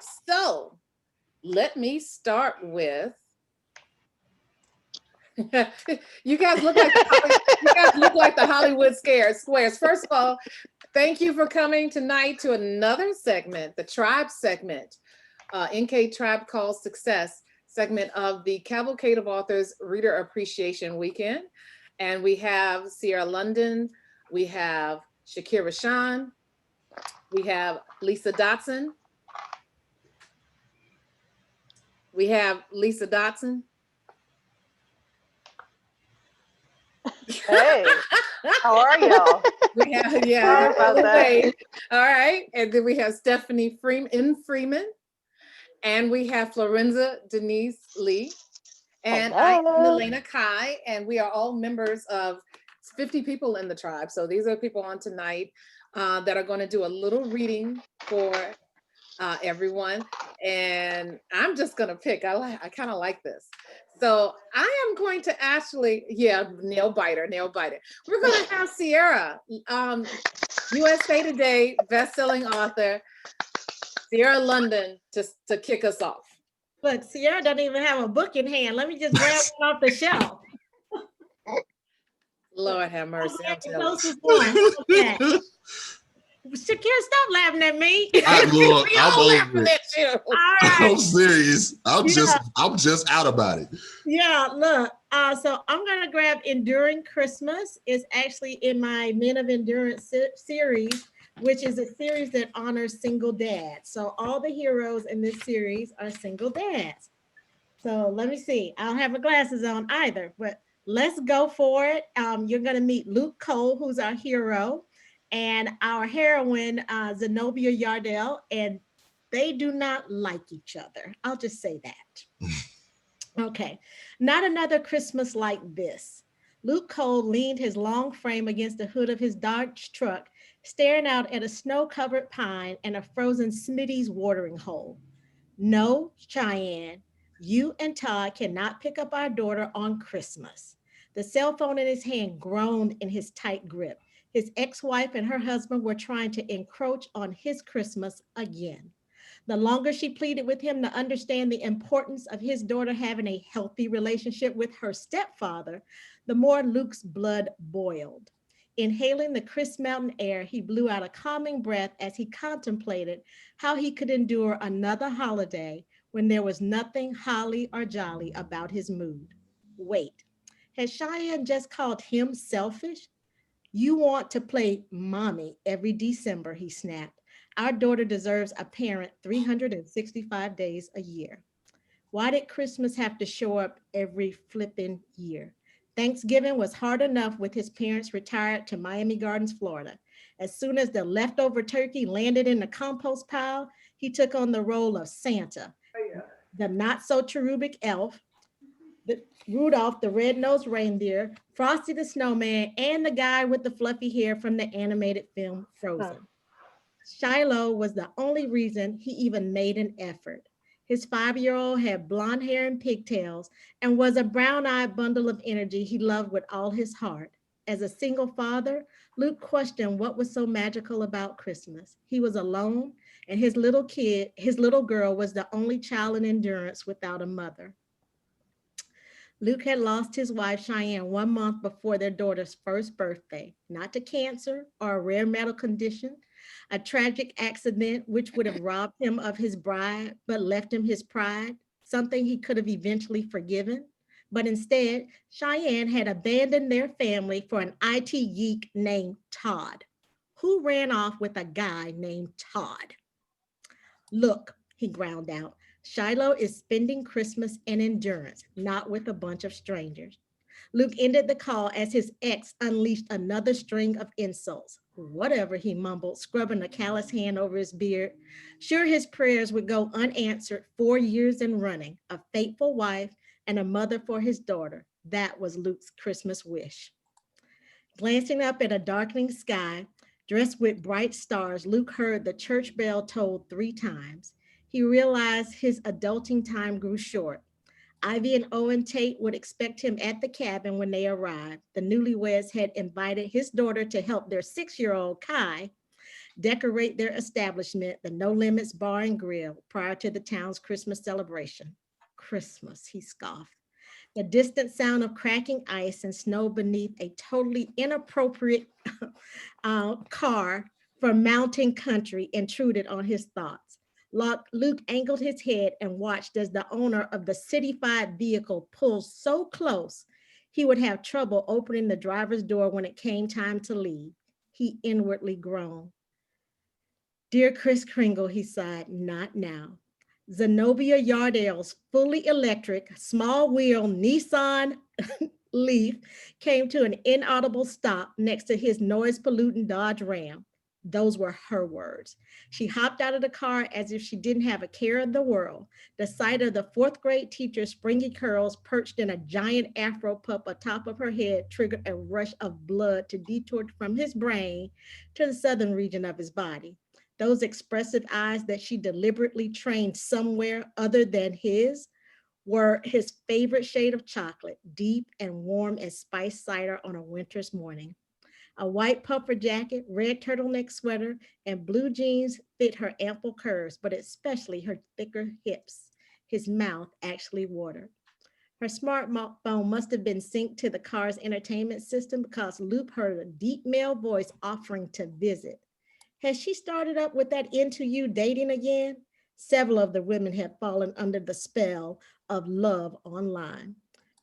So let me start with, you guys look like the Hollywood squares. First of all, thank you for coming tonight to another segment, the Tribe segment, NK Tribe Calls Success segment of the Cavalcade of Authors Reader Appreciation Weekend. And we have Siera London, we have Shakir Rashan, we have Lisa Dodson, Hey, how are y'all? We have, Sorry yeah, about that. all right. And then we have Stephanie Freeman, and we have Florenza Denise Lee, and I am Hello. Naleighna Kai, and we are all members of 50 people in the tribe. So these are people on tonight that are going to do a little reading for everyone. And I'm just going to pick. I kind of like this. So I am going to actually, yeah, nail biter. We're going to have Siera, USA Today bestselling author, Siera London, to kick us off. Look, Sierra doesn't even have a book in hand. Let me just grab one off the shelf. Lord have mercy. I'm The telling closest one. Okay. Shakir, stop laughing at me. Look, We I'm all over laughing it. at you. All right. I'm serious. I'm Yeah. just out about it. Yeah, look. So I'm gonna grab Enduring Christmas. It's actually in my Men of Endurance series, which is a series that honors single dads. So all the heroes in this series are single dads. So let me see. I don't have my glasses on either, but let's go for it. You're gonna meet Luke Cole, who's our hero, and our heroine, Zenobia Yardell, and they do not like each other. I'll just say that. Okay, not another Christmas like this. Luke Cole leaned his long frame against the hood of his Dodge truck, staring out at a snow-covered pine and a frozen Smitty's watering hole. No, Cheyenne, you and Todd cannot pick up our daughter on Christmas. The cell phone in his hand groaned in his tight grip. His ex-wife and her husband were trying to encroach on his Christmas again. The longer she pleaded with him to understand the importance of his daughter having a healthy relationship with her stepfather, the more Luke's blood boiled. Inhaling the crisp mountain air, he blew out a calming breath as he contemplated how he could endure another holiday when there was nothing holly or jolly about his mood. Wait, has Cheyenne just called him selfish? You want to play mommy every December, he snapped. Our daughter deserves a parent 365 days a year. Why did Christmas have to show up every flipping year? Thanksgiving was hard enough with his parents retired to Miami Gardens, Florida. As soon as the leftover turkey landed in the compost pile, he took on the role of Santa, the not so cherubic elf, the Rudolph the red-nosed reindeer, Frosty the snowman, and the guy with the fluffy hair from the animated film Frozen. Shiloh was the only reason he even made an effort. His 5-year-old had blonde hair and pigtails and was a brown-eyed bundle of energy he loved with all his heart. As a single father, Luke questioned what was so magical about Christmas. He was alone, and his little girl was the only child in endurance without a mother. Luke had lost his wife Cheyenne 1 month before their daughter's first birthday, not to cancer or a rare medical condition, a tragic accident which would have robbed him of his bride but left him his pride, something he could have eventually forgiven. But instead, Cheyenne had abandoned their family for an IT geek named Todd, who ran off with a guy named Todd. Look, he ground out, Shiloh is spending Christmas in endurance, not with a bunch of strangers. Luke ended the call as his ex unleashed another string of insults. Whatever, he mumbled, scrubbing a callous hand over his beard. Sure, his prayers would go unanswered 4 years in running, a faithful wife and a mother for his daughter. That was Luke's Christmas wish. Glancing up at a darkening sky, dressed with bright stars, Luke heard the church bell tolled 3 times. He realized his adulting time grew short. Ivy and Owen Tate would expect him at the cabin when they arrived. The newlyweds had invited his daughter to help their 6-year-old Kai decorate their establishment, the No Limits Bar and Grill, prior to the town's Christmas celebration. Christmas, he scoffed. The distant sound of cracking ice and snow beneath a totally inappropriate car from mountain country intruded on his thoughts. Luke angled his head and watched as the owner of the city-fied vehicle pulled so close he would have trouble opening the driver's door when it came time to leave. He inwardly groaned. Dear Kris Kringle, he sighed, not now. Zenobia Yardale's fully electric, small wheel Nissan Leaf came to an inaudible stop next to his noise polluting Dodge Ram. Those were her words. She hopped out of the car as if she didn't have a care in the world. The sight of the fourth grade teacher's springy curls perched in a giant afro puff atop of her head triggered a rush of blood to detour from his brain to the southern region of his body. Those expressive eyes that she deliberately trained somewhere other than his were his favorite shade of chocolate, deep and warm as spiced cider on a winter's morning. A white puffer jacket, red turtleneck sweater, and blue jeans fit her ample curves, but especially her thicker hips. His mouth actually watered. Her smartphone must have been synced to the car's entertainment system because Luke heard a deep male voice offering to visit. Has she started up with that into you dating again? Several of the women had fallen under the spell of love online.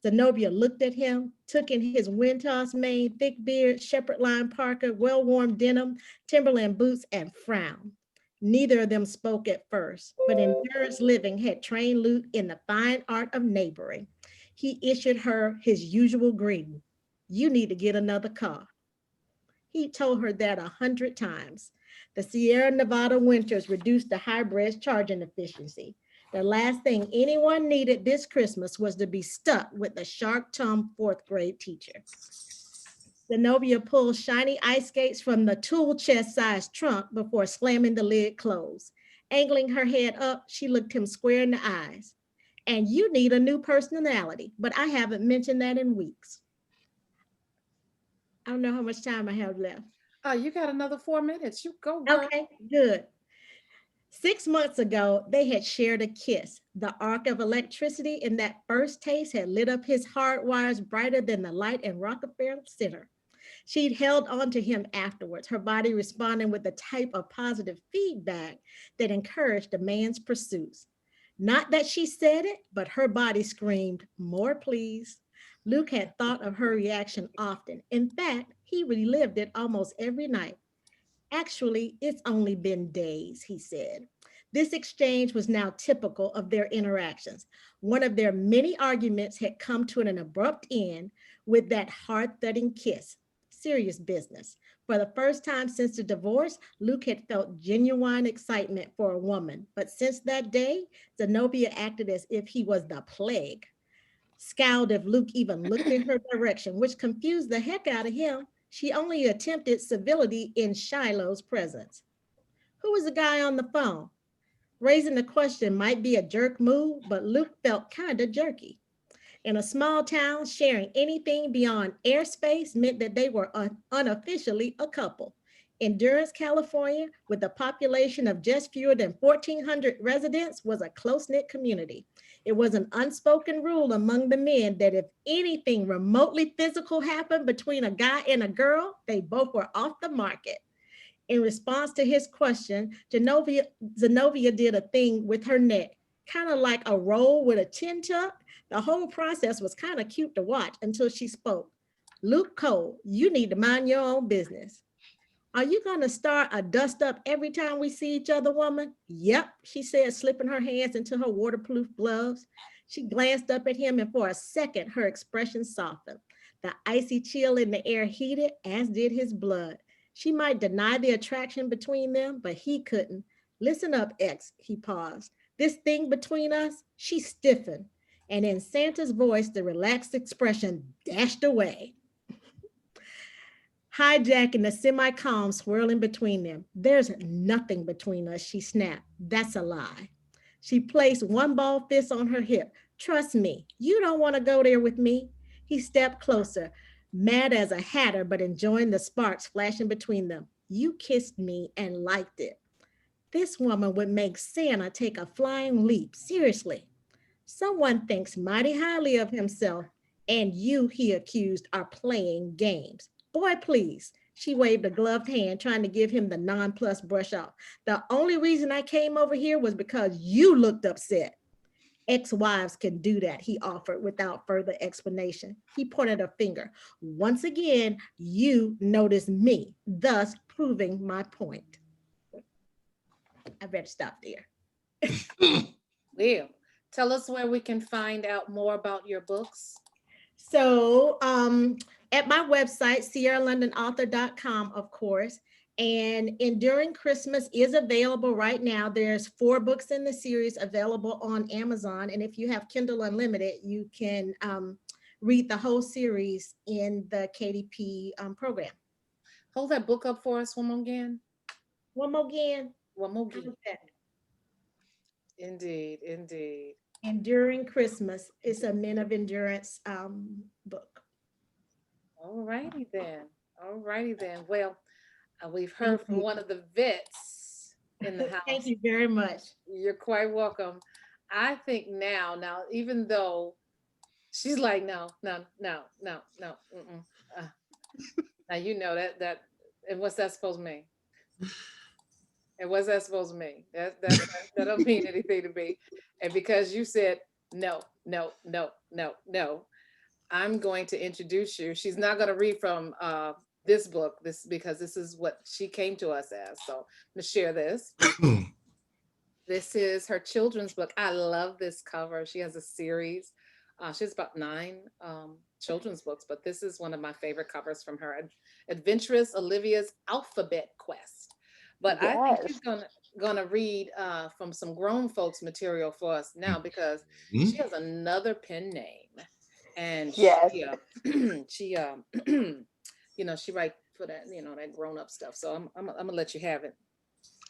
Zenobia looked at him, took in his wind-tossed mane, thick beard, shepherd line parka, well-worn denim, Timberland boots, and frowned. Neither of them spoke at first, but Endurance Living had trained Luke in the fine art of neighboring. He issued her his usual greeting. You need to get another car. He told her that 100 times. The Sierra Nevada winters reduced the hybrid's charging efficiency. The last thing anyone needed this Christmas was to be stuck with a shark-tongued fourth grade teacher. Zenobia pulled shiny ice skates from the tool chest-sized trunk before slamming the lid closed. Angling her head up, she looked him square in the eyes. And you need a new personality, but I haven't mentioned that in weeks. I don't know how much time I have left. Oh, you got another 4 minutes. You go, girl. Okay, good. 6 months ago, they had shared a kiss. The arc of electricity in that first taste had lit up his hard wires brighter than the light in Rockefeller Center. She'd held on to him afterwards, her body responding with the type of positive feedback that encouraged a man's pursuits. Not that she said it, but her body screamed, more please. Luke had thought of her reaction often. In fact, he relived it almost every night. Actually, it's only been days, he said. This exchange was now typical of their interactions. One of their many arguments had come to an abrupt end with that hard-thudding kiss. Serious business. For the first time since the divorce, Luke had felt genuine excitement for a woman. But since that day, Zenobia acted as if he was the plague. Scowled if Luke even looked in her direction, which confused the heck out of him. She only attempted civility in Shiloh's presence. Who was the guy on the phone? Raising the question might be a jerk move, but Luke felt kind of jerky. In a small town, sharing anything beyond airspace meant that they were unofficially a couple. Endurance, California, with a population of just fewer than 1,400 residents, was a close-knit community. It was an unspoken rule among the men that if anything remotely physical happened between a guy and a girl, they both were off the market. In response to his question, Zenobia did a thing with her neck, kind of like a roll with a chin tuck. The whole process was kind of cute to watch until she spoke. Luke Cole, you need to mind your own business. Are you going to start a dust up every time we see each other, woman? Yep, she said, slipping her hands into her waterproof gloves. She glanced up at him, and for a second, her expression softened. The icy chill in the air heated, as did his blood. She might deny the attraction between them, but he couldn't. Listen up, X, he paused. This thing between us, she stiffened. And in Santa's voice, the relaxed expression dashed away, hijacking the semi-calm swirling between them. There's nothing between us, she snapped. That's a lie. She placed one balled fist on her hip. Trust me, you don't want to go there with me. He stepped closer, mad as a hatter, but enjoying the sparks flashing between them. You kissed me and liked it. This woman would make Santa take a flying leap. Seriously. Someone thinks mighty highly of himself, and you, he accused, are playing games. Boy, please. She waved a gloved hand, trying to give him the nonplus brush off. The only reason I came over here was because you looked upset. Ex-wives can do that, he offered without further explanation. He pointed a finger. Once again, you noticed me, thus proving my point. I better stop there. Well, tell us where we can find out more about your books. So at my website, sierralondonauthor.com, of course, and Enduring Christmas is available right now. There's 4 books in the series available on Amazon. And if you have Kindle Unlimited, you can read the whole series in the KDP program. Hold that book up for us one more again. One more again. One more How's again. that? Indeed, indeed. Enduring Christmas. It's a Men of Endurance book. All righty then. All righty then. Well, we've heard Thank from you. one of the vets in the house. Thank you very much. You're quite welcome. I think now, even though she's like, no. Now you know that, and what's that supposed to mean? And what's that supposed to mean? That don't mean anything to me. And because you said no, I'm going to introduce you. She's not going to read from this book, because this is what she came to us as. So I'm going to share this. This is her children's book. I love this cover. She has a series. She has about 9 children's books, but this is one of my favorite covers from her. Adventurous Olivia's Alphabet Quest. But I think she's gonna read from some grown folks material for us now, because she has another pen name, and Yes. she she write for that, that grown up stuff. So I'm gonna let you have it.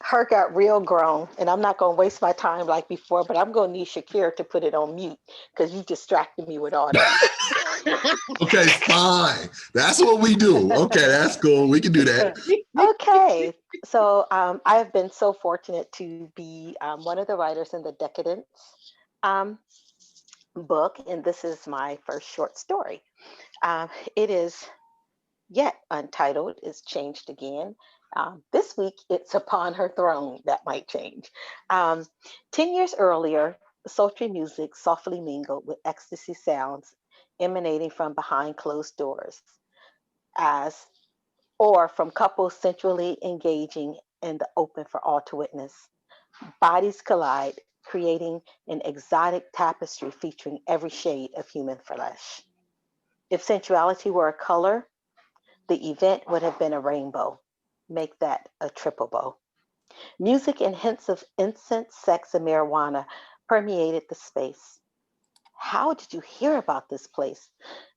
Her got real grown, and I'm not going to waste my time like before, but I'm going to need Shakir to put it on mute because you distracted me with all that. Okay, fine. That's what we do. Okay, that's cool. We can do that. Okay, so I have been so fortunate to be one of the writers in the Decadence book, and this is my first short story. It is yet untitled. It's changed again. This week, it's Upon Her Throne. That might change. 10 years earlier, sultry music softly mingled with ecstasy sounds emanating from behind closed doors, or from couples sensually engaging in the open for all to witness. Bodies collide, creating an exotic tapestry featuring every shade of human flesh. If sensuality were a color, the event would have been a rainbow. Make that a triple bow. Music and hints of incense, sex, and marijuana permeated the space. How did you hear about this place?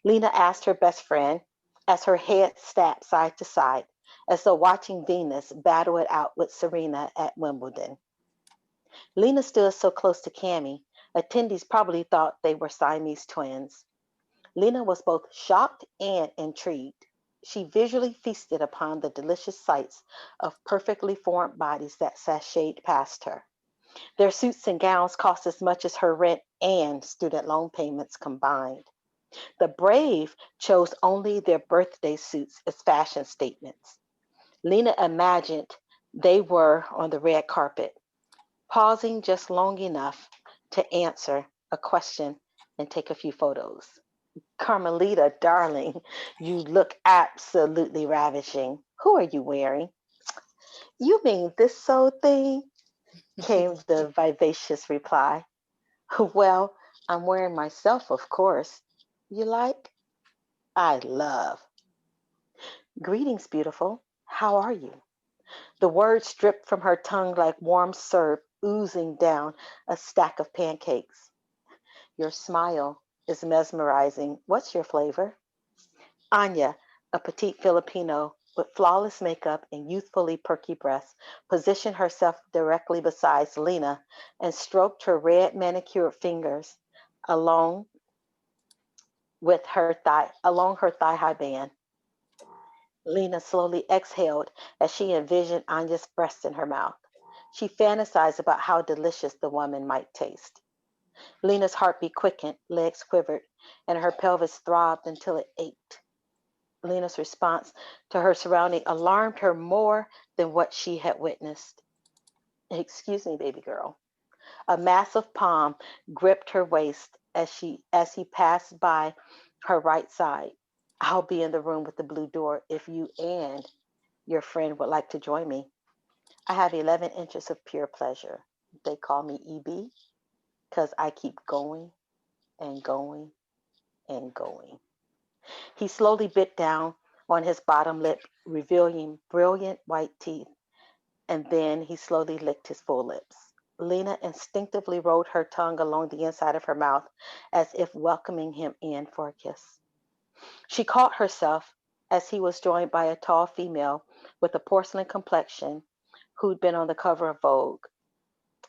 Lena asked her best friend as her head snapped side to side, as though watching Venus battle it out with Serena at Wimbledon. Lena stood so close to Cammie, attendees probably thought they were Siamese twins. Lena was both shocked and intrigued. She visually feasted upon the delicious sights of perfectly formed bodies that sashayed past her. Their suits and gowns cost as much as her rent and student loan payments combined. The brave chose only their birthday suits as fashion statements. Lena imagined they were on the red carpet, pausing just long enough to answer a question and take a few photos. Carmelita, darling, you look absolutely ravishing. Who are you wearing? You mean this old thing? Came the vivacious reply. Well, I'm wearing myself, of course. You like? I love. Greetings, beautiful. How are you? The words dripped from her tongue like warm syrup oozing down a stack of pancakes. Your smile is mesmerizing. What's your flavor? Anya, a petite Filipino with flawless makeup and youthfully perky breasts, positioned herself directly beside Lena and stroked her red manicured fingers along her thigh-high band. Lena slowly exhaled as she envisioned Anya's breast in her mouth. She fantasized about how delicious the woman might taste. Lena's heartbeat quickened, legs quivered, and her pelvis throbbed until it ached. Lena's response to her surrounding alarmed her more than what she had witnessed. Excuse me, baby girl. A massive palm gripped her waist as he passed by her right side. I'll be in the room with the blue door if you and your friend would like to join me. I have 11 inches of pure pleasure. They call me EB because I keep going and going and going. He slowly bit down on his bottom lip, revealing brilliant white teeth, and then he slowly licked his full lips. Lena instinctively rolled her tongue along the inside of her mouth as if welcoming him in for a kiss. She caught herself as he was joined by a tall female with a porcelain complexion who'd been on the cover of Vogue.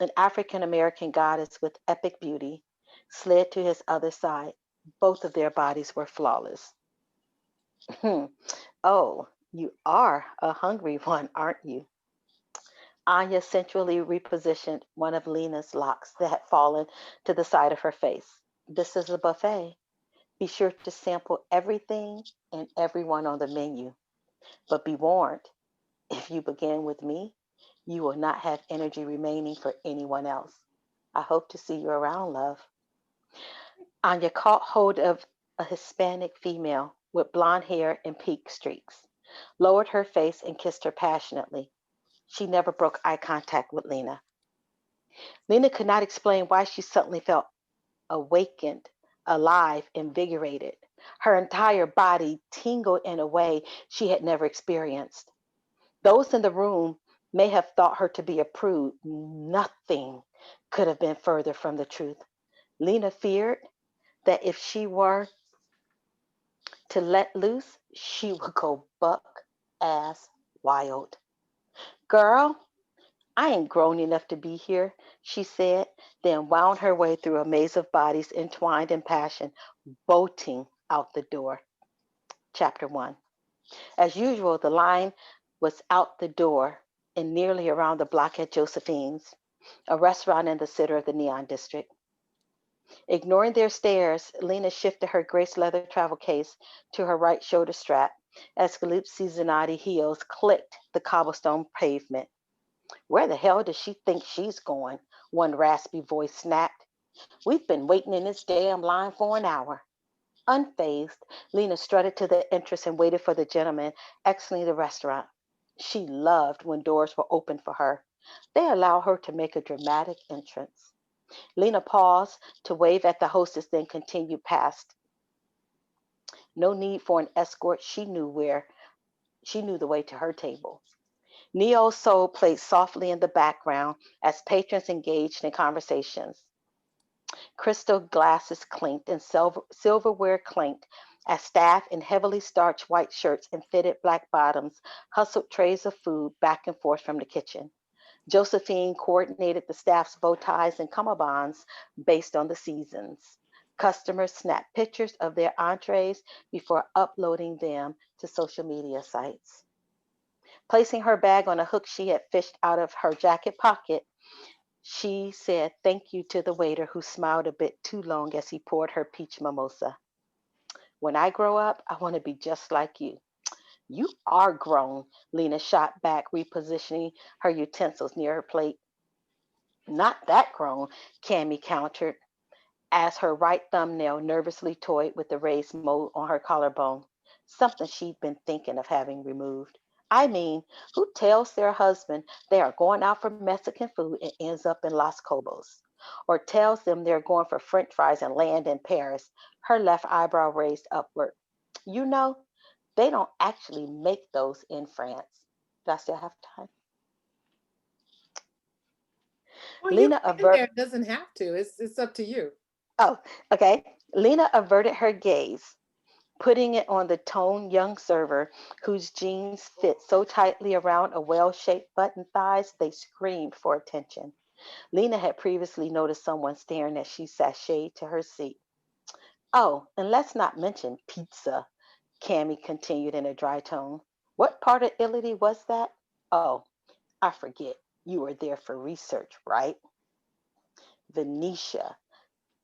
An African American goddess with epic beauty slid to his other side. Both of their bodies were flawless. Oh, you are a hungry one, aren't you? Anya sensually repositioned one of Lena's locks that had fallen to the side of her face. This is a buffet. Be sure to sample everything and everyone on the menu. But be warned, if you begin with me, you will not have energy remaining for anyone else. I hope to see you around, love. Anya caught hold of a Hispanic female with blonde hair and pink streaks, lowered her face, and kissed her passionately. She never broke eye contact with Lena. Lena could not explain why she suddenly felt awakened, alive, invigorated. Her entire body tingled in a way she had never experienced. Those in the room may have thought her to be a prude. Nothing could have been further from the truth. Lena feared that if she were to let loose, she would go buck ass wild. Girl, I ain't grown enough to be here, she said, then wound her way through a maze of bodies entwined in passion, bolting out the door. Chapter 1. As usual, the line was out the door and nearly around the block at Josephine's, a restaurant in the center of the Neon District. Ignoring their stares, Lena shifted her Grace leather travel case to her right shoulder strap as Calypso Zanatti heels clicked the cobblestone pavement. Where the hell does she think she's going? One raspy voice snapped. We've been waiting in this damn line for an hour. Unfazed, Lena strutted to the entrance and waited for the gentleman exiting the restaurant. She loved when doors were open for her. They allowed her to make a dramatic entrance. Lena paused to wave at the hostess, then continued past. No need for an escort. She knew the way to her table. Neo Soul played softly in the background as patrons engaged in conversations. Crystal glasses clinked and silverware clinked as staff in heavily starched white shirts and fitted black bottoms hustled trays of food back and forth from the kitchen. Josephine coordinated the staff's bow ties and cummerbunds based on the seasons. Customers snapped pictures of their entrees before uploading them to social media sites. Placing her bag on a hook she had fished out of her jacket pocket, she said thank you to the waiter who smiled a bit too long as he poured her peach mimosa. When I grow up, I want to be just like you. You are grown, Lena shot back, repositioning her utensils near her plate. Not that grown, Cammy countered, as her right thumbnail nervously toyed with the raised mole on her collarbone, something she'd been thinking of having removed. I mean, who tells their husband they are going out for Mexican food and ends up in Las Cobos? Or tells them they're going for French fries and land in Paris, her left eyebrow raised upward. You know, they don't actually make those in France. Do I still have time? Well, you Lena can avert. there. It doesn't have to. It's up to you. Oh, okay. Lena averted her gaze, putting it on the toned young server whose jeans fit so tightly around a well-shaped button thighs they screamed for attention. Lena had previously noticed someone staring as she sashayed to her seat. Oh, and let's not mention pizza, Cammy continued in a dry tone. What part of Italy was that? Oh, I forget. You were there for research, right? Venetia,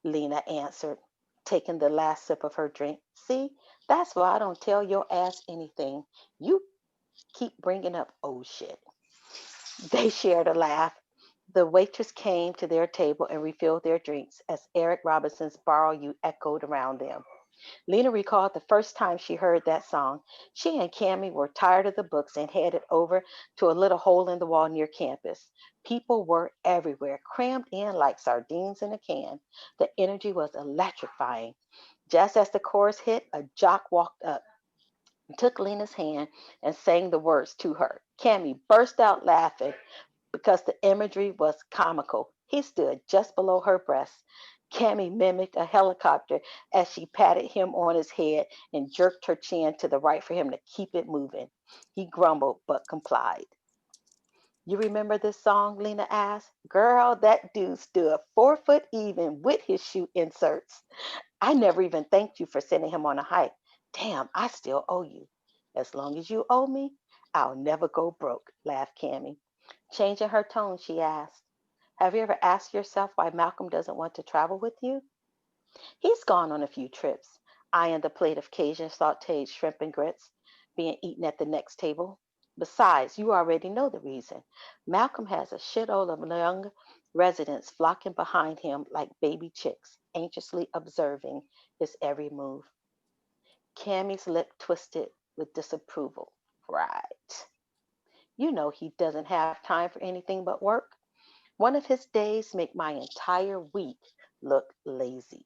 Lena answered, taking the last sip of her drink. See, that's why I don't tell your ass anything. You keep bringing up old shit. They shared a laugh. The waitress came to their table and refilled their drinks as Eric Robinson's Borrow You echoed around them. Lena recalled the first time she heard that song. She and Cammie were tired of the books and headed over to a little hole in the wall near campus. People were everywhere, crammed in like sardines in a can. The energy was electrifying. Just as the chorus hit, a jock walked up, took Lena's hand, and sang the words to her. Cammie burst out laughing because the imagery was comical. He stood just below her breast. Cammie mimicked a helicopter as she patted him on his head and jerked her chin to the right for him to keep it moving. He grumbled but complied. You remember this song? Lena asked. Girl, that dude stood 4 foot even with his shoe inserts. I never even thanked you for sending him on a hike. Damn, I still owe you. As long as you owe me, I'll never go broke, laughed Cammie. Changing her tone, she asked, have you ever asked yourself why Malcolm doesn't want to travel with you? He's gone on a few trips, eyeing the plate of Cajun sauteed shrimp and grits being eaten at the next table. Besides, you already know the reason. Malcolm has a shitload of young residents flocking behind him like baby chicks, anxiously observing his every move. Cammie's lip twisted with disapproval. Right. You know he doesn't have time for anything but work. One of his days make my entire week look lazy.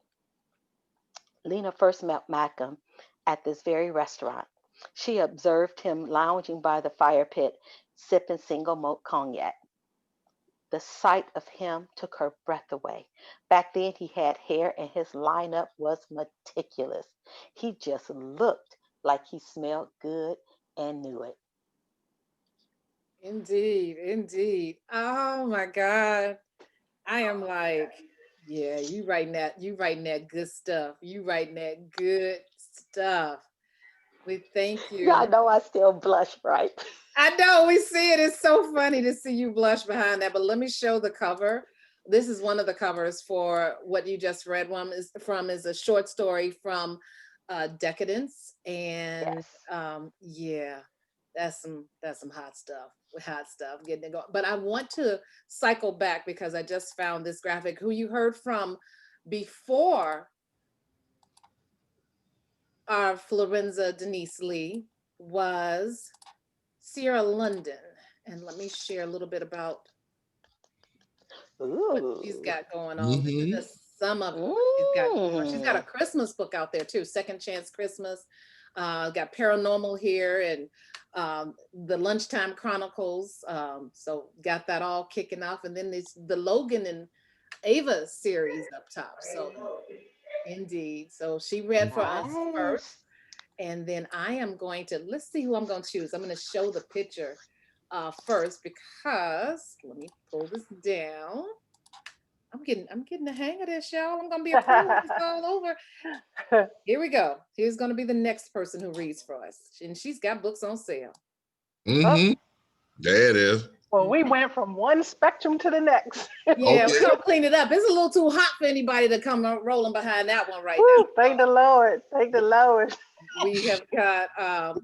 Lena first met Malcolm at this very restaurant. She observed him lounging by the fire pit, sipping single malt cognac. The sight of him took her breath away. Back then, he had hair and his lineup was meticulous. He just looked like he smelled good and knew it. Indeed, indeed. Oh my God. I am like, yeah, you writing that good stuff. You writing that good stuff. We thank Y'all you. know I still blush, right? I know we see it. It's so funny to see you blush behind that. But let me show the cover. This is one of the covers for what you just read. One is a short story from Decadence, and Yes. yeah, that's some hot stuff. Hot stuff getting it going. But I want to cycle back because I just found this graphic. Who you heard from before our Florenza Denise Lee was Siera London. And let me share a little bit about what she's Ooh. got going on. This is Mm-hmm. just some of what she's got going on. She's got a Mm. Christmas book out there too, Second Chance Christmas. Got Paranormal here and the Lunchtime Chronicles. So got that all kicking off. And then there's the Logan and Ava series up top. So indeed. So she read for us Nice. first. And then I am going to, let's see who I'm going to choose. I'm going to show the picture first because let me pull this down. I'm getting the hang of this, y'all. I'm gonna be a pro when it's all over. Here we go. Here's gonna be the next person who reads for us. And she's got books on sale. Oh, Mm-hmm. There it is. well, we went from one spectrum to the next. Yeah, Okay. we're gonna clean it up. It's a little too hot for anybody to come rolling behind that one right now. Woo, thank the Lord. Thank the Lord. We have got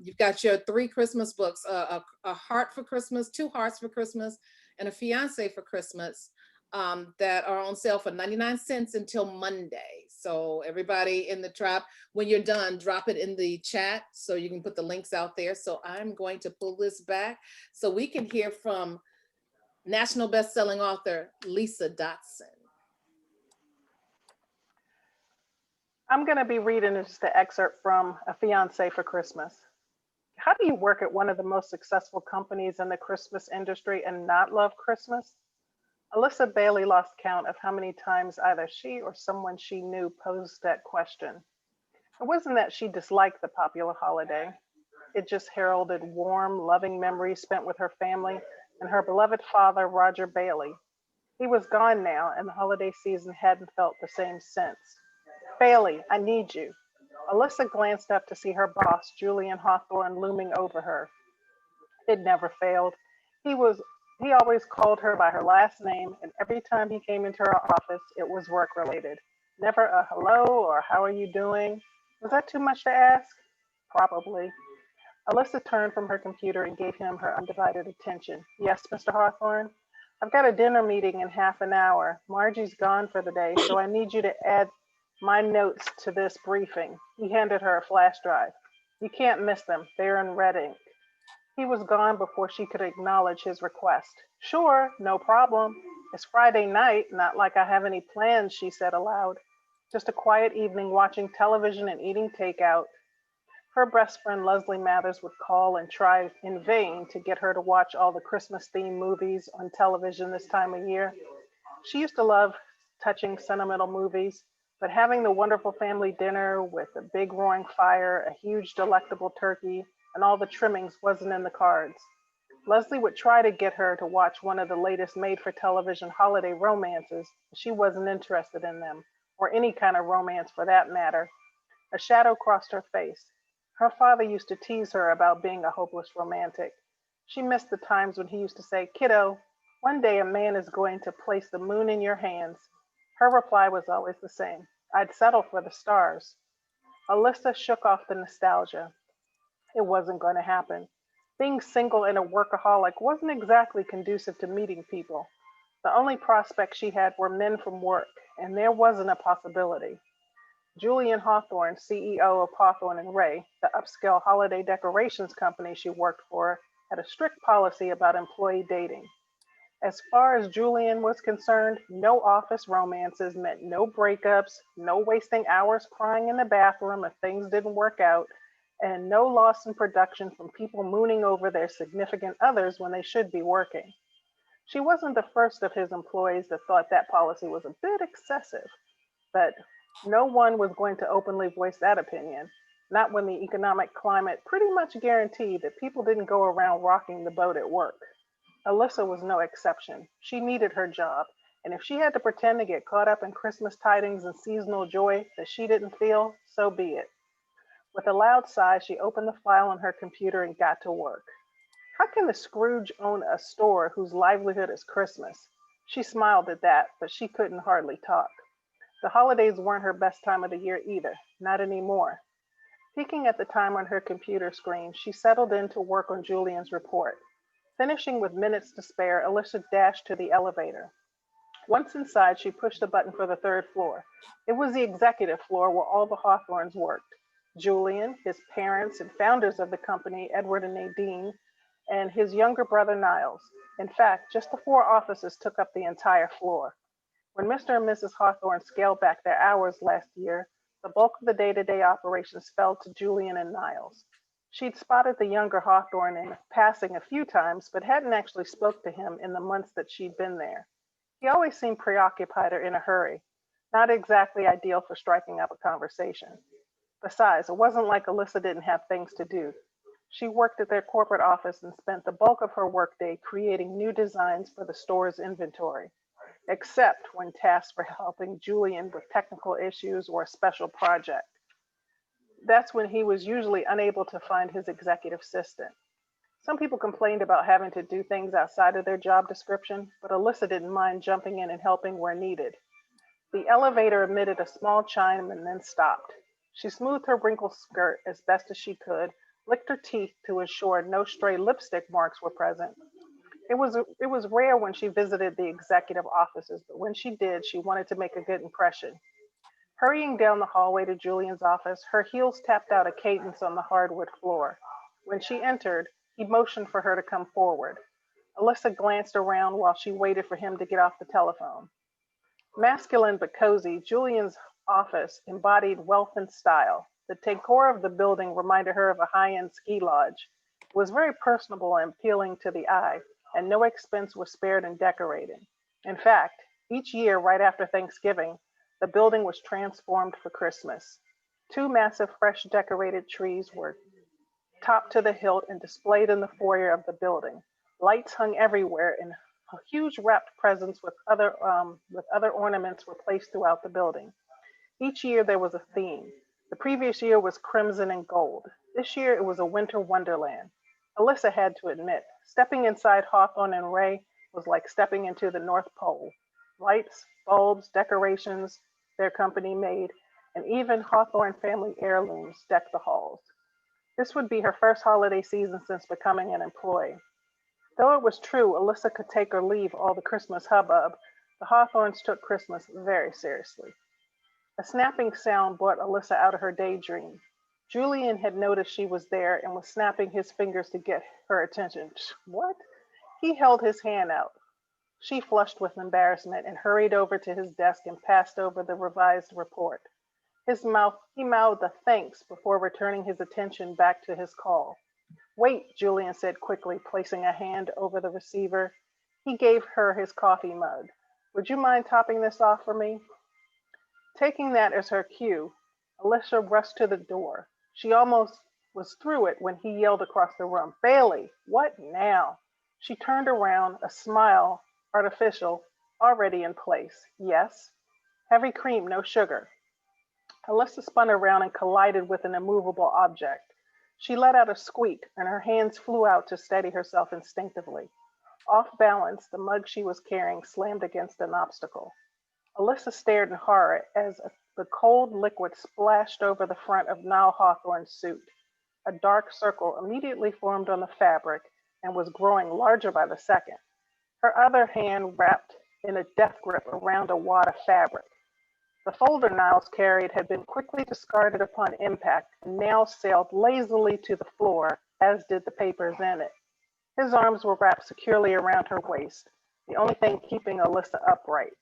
you've got your 3 Christmas books, a heart for Christmas, 2 hearts for Christmas, and a fiance for Christmas that are on sale for 99 cents until Monday. So everybody in the tribe, when you're done, drop it in the chat so you can put the links out there. So I'm going to pull this back so we can hear from national best-selling author Lisa Dodson. I'm going to be reading just an excerpt from A Fiancé for Christmas. How do you work at one of the most successful companies in the Christmas industry and not love Christmas? Alyssa Bailey lost count of how many times either she or someone she knew posed that question. It wasn't that she disliked the popular holiday. It just heralded warm, loving memories spent with her family and her beloved father, Roger Bailey. He was gone now, and the holiday season hadn't felt the same since. Bailey, I need you. Alyssa glanced up to see her boss, Julian Hawthorne, looming over her. It never failed. He was he always called her by her last name, and every time he came into her office, it was work related. Never a hello or how are you doing? Was that too much to ask? Probably. Alyssa turned from her computer and gave him her undivided attention. Yes, Mr. Hawthorne? I've got a dinner meeting in half an hour. Margie's gone for the day, so I need you to add my notes to this briefing. He handed her a flash drive. You can't miss them. They're in red ink. He was gone before she could acknowledge his request. Sure, no problem. It's Friday night, not like I have any plans, she said aloud. Just a quiet evening watching television and eating takeout. Her best friend Leslie Mathers would call and try in vain to get her to watch all the Christmas themed movies on television this time of year. She used to love touching sentimental movies, but having the wonderful family dinner with a big roaring fire, a huge delectable turkey, and all the trimmings wasn't in the cards. Leslie would try to get her to watch one of the latest made for television holiday romances, but she wasn't interested in them, or any kind of romance for that matter. A shadow crossed her face. Her father used to tease her about being a hopeless romantic. She missed the times when he used to say, Kiddo, one day a man is going to place the moon in your hands. Her reply was always the same. I'd settle for the stars. Alyssa shook off the nostalgia. It wasn't going to happen. Being single and a workaholic wasn't exactly conducive to meeting people. The only prospects she had were men from work, and there wasn't a possibility. Julian Hawthorne, CEO of Hawthorne and Ray, the upscale holiday decorations company she worked for, had a strict policy about employee dating. As far as Julian was concerned, no office romances meant no breakups, no wasting hours crying in the bathroom if things didn't work out, and no loss in production from people mooning over their significant others when they should be working. She wasn't the first of his employees that thought that policy was a bit excessive, but no one was going to openly voice that opinion, not when the economic climate pretty much guaranteed that people didn't go around rocking the boat at work. Alyssa was no exception. She needed her job, and if she had to pretend to get caught up in Christmas tidings and seasonal joy that she didn't feel, so be it. With a loud sigh, she opened the file on her computer and got to work. How can the Scrooge own a store whose livelihood is Christmas? She smiled at that, but she couldn't hardly talk. The holidays weren't her best time of the year either, not anymore. Peeking at the time on her computer screen, she settled in to work on Julian's report. Finishing with minutes to spare, Alicia dashed to the elevator. Once inside, she pushed a button for the third floor. It was the executive floor where all the Hawthorns worked. Julian, his parents, and founders of the company, Edward and Nadine, and his younger brother, Niles. In fact, just the four offices took up the entire floor. When Mr. and Mrs. Hawthorne scaled back their hours last year, the bulk of the day-to-day operations fell to Julian and Niles. She'd spotted the younger Hawthorne in passing a few times, but hadn't actually spoke to him in the months that she'd been there. He always seemed preoccupied or in a hurry, not exactly ideal for striking up a conversation. Besides, it wasn't like Alyssa didn't have things to do. She worked at their corporate office and spent the bulk of her workday creating new designs for the store's inventory, except when tasked for helping Julian with technical issues or a special project. That's when he was usually unable to find his executive assistant. Some people complained about having to do things outside of their job description, but Alyssa didn't mind jumping in and helping where needed. The elevator emitted a small chime and then stopped. She smoothed her wrinkled skirt as best as she could, licked her teeth to ensure no stray lipstick marks were present. It was rare when she visited the executive offices, but when she did, she wanted to make a good impression. Hurrying down the hallway to Julian's office, her heels tapped out a cadence on the hardwood floor. When she entered, he motioned for her to come forward. Alyssa glanced around while she waited for him to get off the telephone. Masculine but cozy, Julian's office embodied wealth and style. The decor of the building reminded her of a high-end ski lodge. It was very personable and appealing to the eye, and no expense was spared in decorating. In fact, each year right after Thanksgiving, the building was transformed for Christmas. Two massive fresh decorated trees were topped to the hilt and displayed in the foyer of the building. Lights hung everywhere, and huge wrapped presents with other ornaments were placed throughout the building. Each year there was a theme. The previous year was crimson and gold. This year it was a winter wonderland. Alyssa had to admit, stepping inside Hawthorne and Ray was like stepping into the North Pole. Lights, bulbs, decorations their company made, and even Hawthorne family heirlooms decked the halls. This would be her first holiday season since becoming an employee. Though it was true Alyssa could take or leave all the Christmas hubbub, the Hawthorns took Christmas very seriously. A snapping sound brought Alyssa out of her daydream. Julian had noticed she was there and was snapping his fingers to get her attention. What? He held his hand out. She flushed with embarrassment and hurried over to his desk and passed over the revised report. He mouthed a thanks before returning his attention back to his call. Wait, Julian said quickly, placing a hand over the receiver. He gave her his coffee mug. Would you mind topping this off for me? Taking that as her cue, Alyssa rushed to the door. She almost was through it when he yelled across the room, Bailey, what now? She turned around, a smile, artificial, already in place. Yes. Heavy cream, no sugar. Alyssa spun around and collided with an immovable object. She let out a squeak and her hands flew out to steady herself instinctively. Off balance, the mug she was carrying slammed against an obstacle. Alyssa stared in horror as the cold liquid splashed over the front of Niall Hawthorne's suit. A dark circle immediately formed on the fabric and was growing larger by the second. Her other hand wrapped in a death grip around a wad of fabric. The folder Niles carried had been quickly discarded upon impact and now sailed lazily to the floor, as did the papers in it. His arms were wrapped securely around her waist, the only thing keeping Alyssa upright.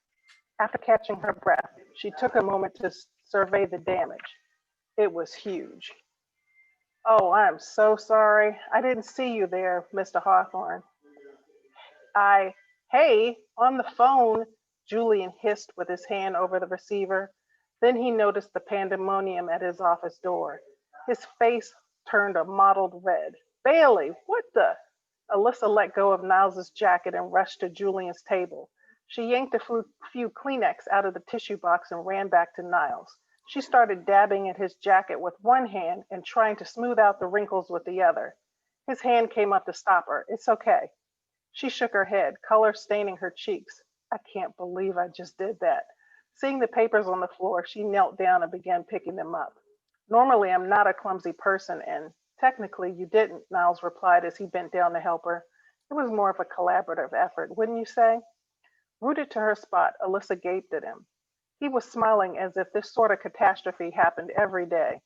After catching her breath, she took a moment to survey the damage. It was huge. Oh, I'm so sorry. I didn't see you there, Mr. Hawthorne. Hey, on the phone, Julian hissed with his hand over the receiver. Then he noticed the pandemonium at his office door. His face turned a mottled red. Bailey, what the? Alyssa let go of Niles's jacket and rushed to Julian's table. She yanked a few Kleenex out of the tissue box and ran back to Niles. She started dabbing at his jacket with one hand and trying to smooth out the wrinkles with the other. His hand came up to stop her. It's okay. She shook her head, color staining her cheeks. I can't believe I just did that. Seeing the papers on the floor, she knelt down and began picking them up. Normally, I'm not a clumsy person, and technically you didn't, Niles replied as he bent down to help her. It was more of a collaborative effort, wouldn't you say? Rooted to her spot, Alyssa gaped at him. He was smiling as if this sort of catastrophe happened every day.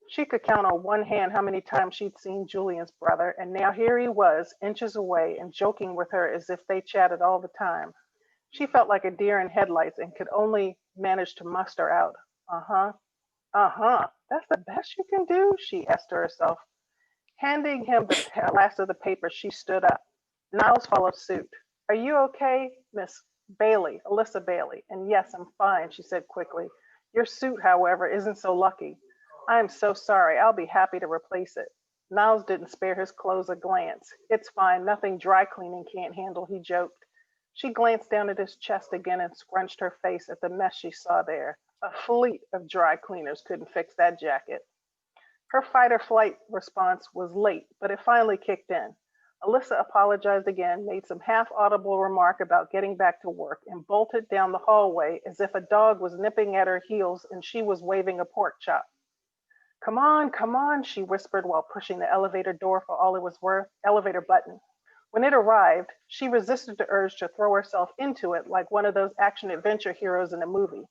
She could count on one hand how many times she'd seen Julian's brother, and now here he was, inches away, and joking with her as if they chatted all the time. She felt like a deer in headlights and could only manage to muster out, that's the best you can do, she asked to herself. Handing him the last of the papers, she stood up. Niles followed suit. Are you okay, Miss Bailey, Alyssa Bailey? And yes, I'm fine, she said quickly. Your suit, however, isn't so lucky. I am so sorry. I'll be happy to replace it. Niles didn't spare his clothes a glance. It's fine. Nothing dry cleaning can't handle, he joked. She glanced down at his chest again and scrunched her face at the mess she saw there. A fleet of dry cleaners couldn't fix that jacket. Her fight or flight response was late, but it finally kicked in. Alyssa apologized again, made some half-audible remark about getting back to work, and bolted down the hallway as if a dog was nipping at her heels and she was waving a pork chop. Come on, she whispered while pushing the elevator door for all it was worth, elevator button. When it arrived, she resisted the urge to throw herself into it like one of those action-adventure heroes in a movie.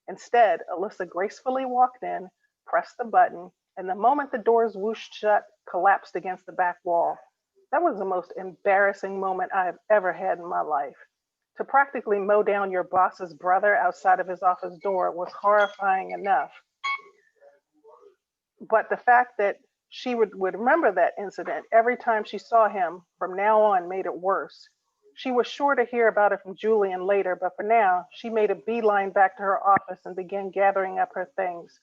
Instead, Alyssa gracefully walked in, pressed the button, and the moment the doors whooshed shut, collapsed against the back wall. That was the most embarrassing moment I have ever had in my life. To practically mow down your boss's brother outside of his office door was horrifying enough. But the fact that she would remember that incident every time she saw him from now on made it worse. She was sure to hear about it from Julian later, but for now, she made a beeline back to her office and began gathering up her things.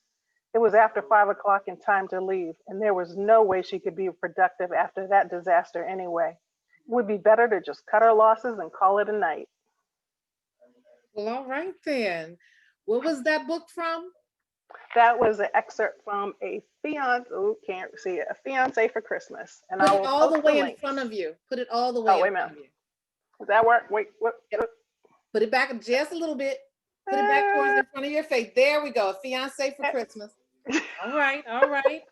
It was after 5 o'clock and time to leave, and there was no way she could be productive after that disaster anyway. It would be better to just cut her losses and call it a night. Well, all right then. What was that book from? That was an excerpt from a fiance. Oh, can't see it. A fiance for Christmas, and Put I it will all the post the way in links. front of you. Put it all the way Oh, wait in a front minute. of you. Does that work? Wait, what? Yep. Put it back just a little bit. Put it back towards in front of your face. There we go. A fiance for Christmas. All right, all right.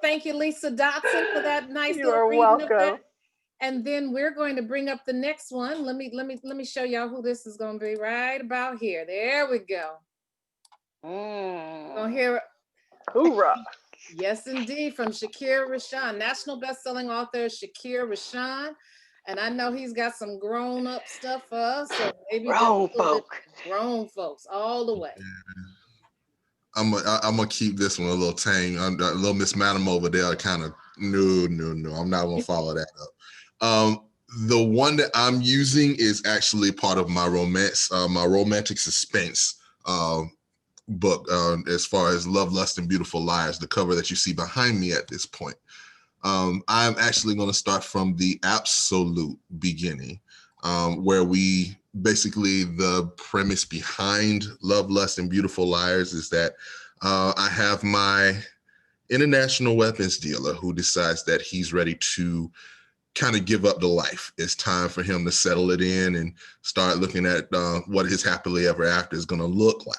Thank you, Lisa Dodson, for that nice You little are reading of that. welcome. And then we're going to bring up the next one. Let me show y'all who this is going to be right about here. There we go. Gonna hear. Hoorah. Yes, indeed, from Shakir Rashan, national best-selling author Shakir Rashan. And I know he's got some grown-up stuff for us, so maybe just a Grown little bit folk. grown folks all the way. I'm gonna keep this one a little tame. A little Miss Madam over there, kind of no. I'm not gonna follow that up. The one that I'm using is actually part of my romance, my romantic suspense book. As far as Love, Lust, and Beautiful Liars, the cover that you see behind me at this point. I'm actually going to start from the absolute beginning, where we basically, the premise behind Love, Lust, and Beautiful Liars is that I have my international weapons dealer who decides that he's ready to kind of give up the life. It's time for him to settle it in and start looking at what his happily ever after is going to look like.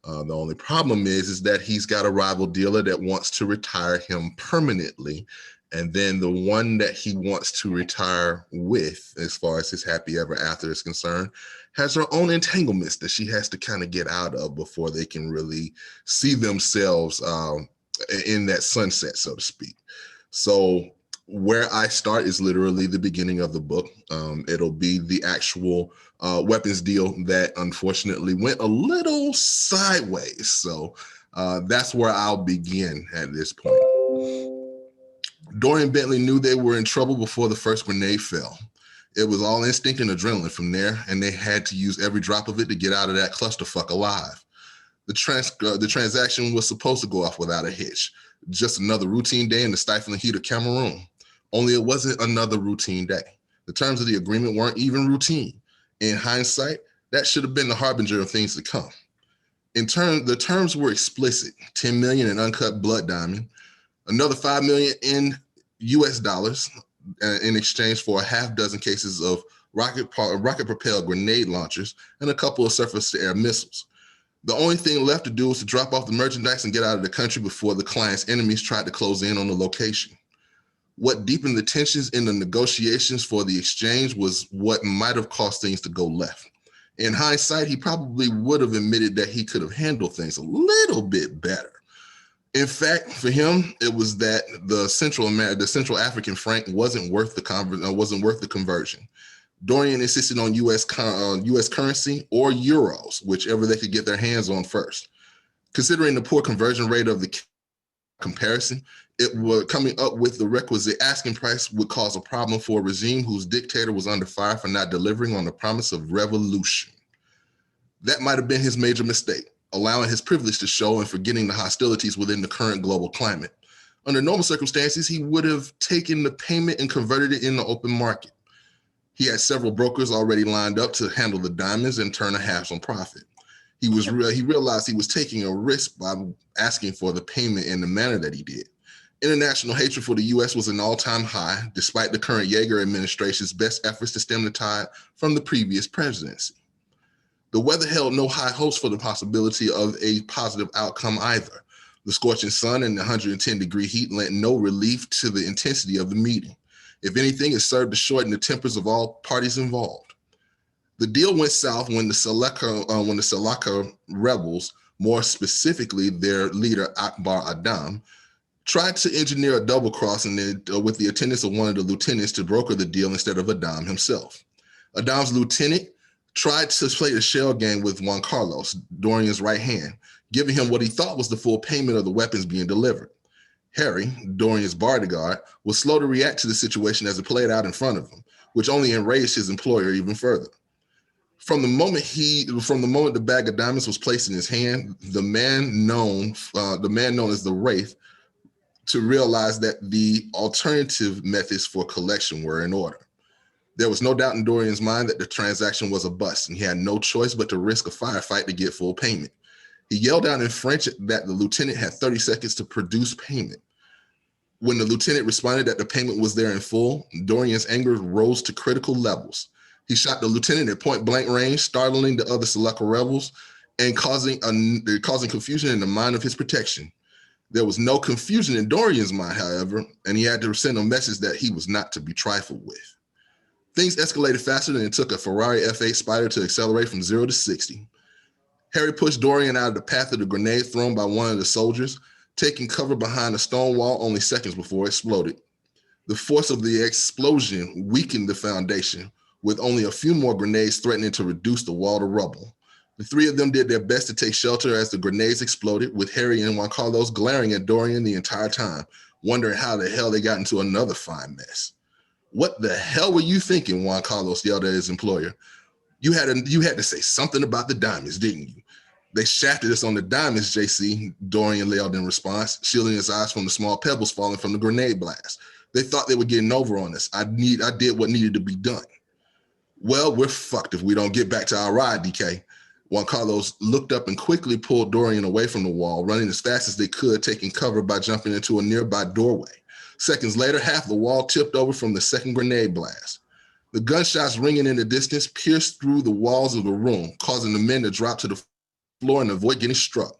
The only problem is that he's got a rival dealer that wants to retire him permanently. And then the one that he wants to retire with, as far as his happy ever after is concerned, has her own entanglements that she has to kind of get out of before they can really see themselves in that sunset, so to speak. So where I start is literally the beginning of the book. It'll be the actual weapons deal that unfortunately went a little sideways. So that's where I'll begin at this point. Dorian Bentley knew they were in trouble before the first grenade fell. It was all instinct and adrenaline from there, and they had to use every drop of it to get out of that clusterfuck alive. The transaction was supposed to go off without a hitch. Just another routine day in the stifling heat of Cameroon. Only it wasn't another routine day. The terms of the agreement weren't even routine. In hindsight, that should have been the harbinger of things to come. The terms were explicit: 10 million in uncut blood diamond, another 5 million in US dollars in exchange for a half dozen cases of rocket-propelled grenade launchers and a couple of surface-to-air missiles. The only thing left to do was to drop off the merchandise and get out of the country before the client's enemies tried to close in on the location. What deepened the tensions in the negotiations for the exchange was what might have caused things to go left. In hindsight, he probably would have admitted that he could have handled things a little bit better. In fact, for him, it was that the Central African franc wasn't worth the conversion. Dorian insisted on US currency or euros, whichever they could get their hands on first. Considering the poor conversion rate of the comparison, it was coming up with the requisite asking price would cause a problem for a regime whose dictator was under fire for not delivering on the promise of revolution. That might have been his major mistake, allowing his privilege to show and forgetting the hostilities within the current global climate. Under normal circumstances, he would have taken the payment and converted it in the open market. He had several brokers already lined up to handle the diamonds and turn a half on profit. He realized he was taking a risk by asking for the payment in the manner that he did. International hatred for the U.S. was an all-time high, despite the current Yeager administration's best efforts to stem the tide from the previous presidency. The weather held no high hopes for the possibility of a positive outcome either. The scorching sun and the 110-degree heat lent no relief to the intensity of the meeting. If anything, it served to shorten the tempers of all parties involved. The deal went south when the Salaka rebels, more specifically their leader Akbar Adam, tried to engineer a double crossing with the attendance of one of the lieutenants to broker the deal instead of Adam himself. Adam's lieutenant tried to play the shell game with Juan Carlos, Dorian's right hand, giving him what he thought was the full payment of the weapons being delivered. Harry, Dorian's bodyguard, was slow to react to the situation as it played out in front of him, which only enraged his employer even further. From the moment the bag of diamonds was placed in his hand, the man known as the Wraith, to realize that the alternative methods for collection were in order. There was no doubt in Dorian's mind that the transaction was a bust, and he had no choice but to risk a firefight to get full payment. He yelled out in French that the lieutenant had 30 seconds to produce payment. When the lieutenant responded that the payment was there in full, Dorian's anger rose to critical levels. He shot the lieutenant at point blank range, startling the other Seleka rebels and causing confusion in the mind of his protection. There was no confusion in Dorian's mind, however, and he had to send a message that he was not to be trifled with. Things escalated faster than it took a Ferrari F8 Spider to accelerate from 0 to 60. Harry pushed Dorian out of the path of the grenade thrown by one of the soldiers, taking cover behind a stone wall only seconds before it exploded. The force of the explosion weakened the foundation, with only a few more grenades threatening to reduce the wall to rubble. The three of them did their best to take shelter as the grenades exploded, with Harry and Juan Carlos glaring at Dorian the entire time, wondering how the hell they got into another fine mess. What the hell were you thinking? Juan Carlos yelled at his employer. You had to say something about the diamonds, didn't you? They shafted us on the diamonds, JC, Dorian yelled in response, shielding his eyes from the small pebbles falling from the grenade blast. They thought they were getting over on us. I did what needed to be done. Well, we're fucked if we don't get back to our ride, DK. Juan Carlos looked up and quickly pulled Dorian away from the wall, running as fast as they could, taking cover by jumping into a nearby doorway. Seconds later, half the wall tipped over from the second grenade blast. The gunshots ringing in the distance pierced through the walls of the room, causing the men to drop to the floor and avoid getting struck.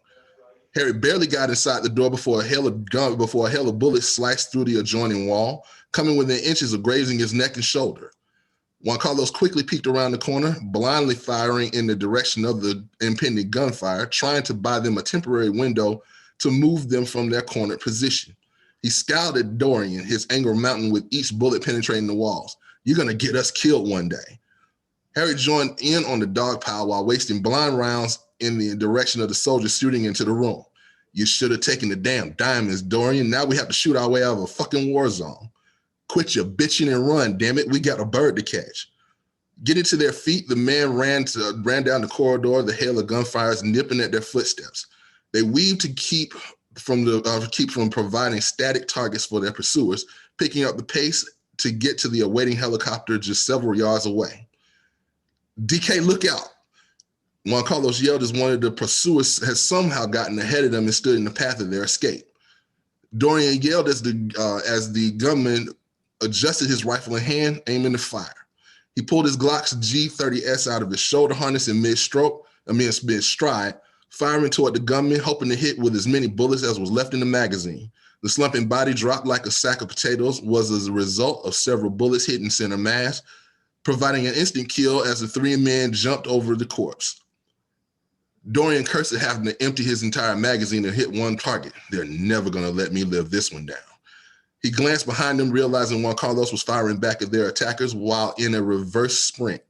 Harry barely got inside the door before a hail of bullets sliced through the adjoining wall, coming within inches of grazing his neck and shoulder. Juan Carlos quickly peeked around the corner, blindly firing in the direction of the impending gunfire, trying to buy them a temporary window to move them from their cornered position. He scowled at Dorian, his anger mounting with each bullet penetrating the walls. You're going to get us killed one day. Harry joined in on the dog pile while wasting blind rounds in the direction of the soldiers shooting into the room. You should have taken the damn diamonds, Dorian. Now we have to shoot our way out of a fucking war zone. Quit your bitching and run, damn it. We got a bird to catch. Getting to their feet, the men ran down the corridor, the hail of gunfires nipping at their footsteps. They weaved to keep from providing static targets for their pursuers, picking up the pace to get to the awaiting helicopter just several yards away. DK, look out. Juan Carlos yelled as one of the pursuers had somehow gotten ahead of them and stood in the path of their escape. Dorian yelled as the gunman adjusted his rifle in hand, aiming to fire. He pulled his Glock's G30S out of his shoulder harness in mid-stride, firing toward the gunman, hoping to hit with as many bullets as was left in the magazine. The slumping body dropped like a sack of potatoes was as a result of several bullets hitting center mass, providing an instant kill as the three men jumped over the corpse. Dorian cursed at having to empty his entire magazine and hit one target. They're never going to let me live this one down. He glanced behind him, realizing Juan Carlos was firing back at their attackers while in a reverse sprint.